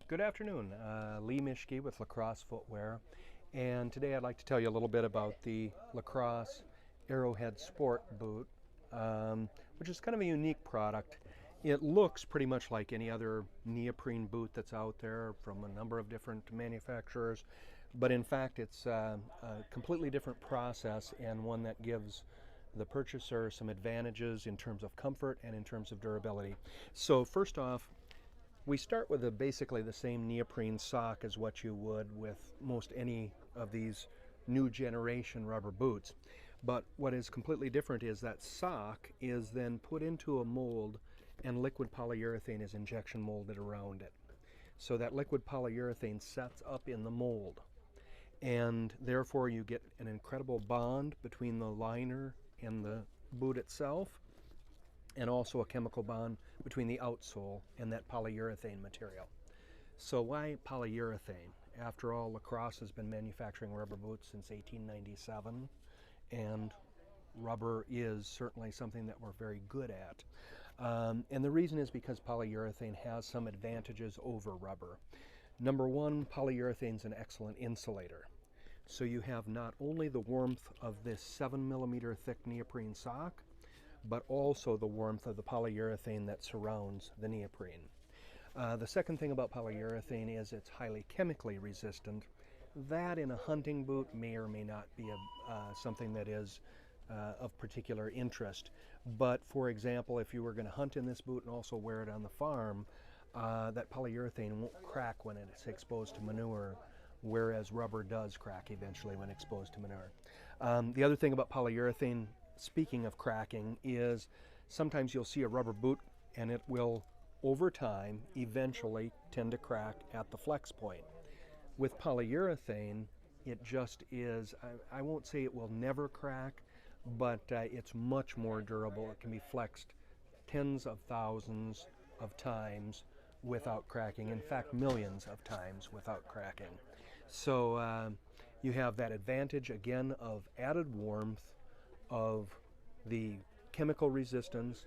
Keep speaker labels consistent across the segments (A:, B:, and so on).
A: Good afternoon, Lee Mischke with Lacrosse Footwear, and today I'd like to tell you a little bit about the Lacrosse Arrowhead Sport boot, which is kind of a unique product. It looks pretty much like any other neoprene boot that's out there from a number of different manufacturers, but in fact it's a completely different process and one that gives the purchaser some advantages in terms of comfort and in terms of durability. So first off, we start with basically the same neoprene sock as what you would with most any of these new generation rubber boots. But what is completely different is that sock is then put into a mold and liquid polyurethane is injection molded around it. So that liquid polyurethane sets up in the mold, and therefore you get an incredible bond between the liner and the boot itself, and also a chemical bond between the outsole and that polyurethane material. So why polyurethane? After all, Lacrosse has been manufacturing rubber boots since 1897, and rubber is certainly something that we're very good at. And the reason is because polyurethane has some advantages over rubber. Number one, polyurethane is an excellent insulator. So you have not only the warmth of this 7mm thick neoprene sock, but also the warmth of the polyurethane that surrounds the neoprene. The second thing about polyurethane is it's highly chemically resistant. That in a hunting boot may or may not be something that is of particular interest. But for example, if you were going to hunt in this boot and also wear it on the farm, that polyurethane won't crack when it's exposed to manure, whereas rubber does crack eventually when exposed to manure. The other thing about polyurethane, speaking of cracking, is sometimes you'll see a rubber boot and it will, over time, eventually tend to crack at the flex point. With polyurethane, it just is, I won't say it will never crack, but it's much more durable. It can be flexed tens of thousands of times without cracking. In fact, millions of times without cracking. So you have that advantage, again, of added warmth, of the chemical resistance,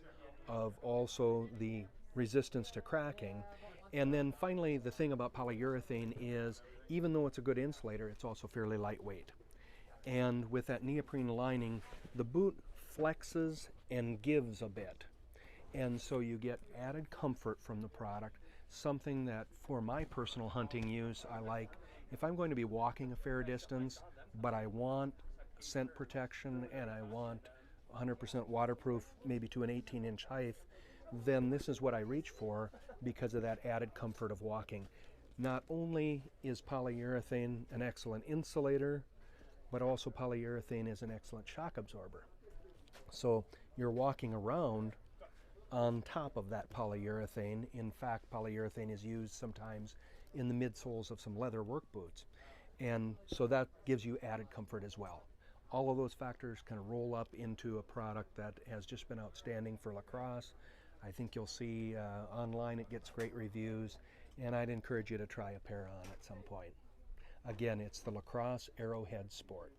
A: of also the resistance to cracking. And then finally, the thing about polyurethane is, even though it's a good insulator, it's also fairly lightweight. And with that neoprene lining, the boot flexes and gives a bit. And so you get added comfort from the product, something that for my personal hunting use, I like. If I'm going to be walking a fair distance, but I want scent protection and I want 100% waterproof, maybe to an 18-inch height, then this is what I reach for because of that added comfort of walking. Not only is polyurethane an excellent insulator, but also polyurethane is an excellent shock absorber. So you're walking around on top of that polyurethane. In fact, polyurethane is used sometimes in the midsoles of some leather work boots. And so that gives you added comfort as well. All of those factors kind of roll up into a product that has just been outstanding for Lacrosse. I think you'll see online it gets great reviews, and I'd encourage you to try a pair on at some point. Again, it's the Lacrosse Arrowhead Sport.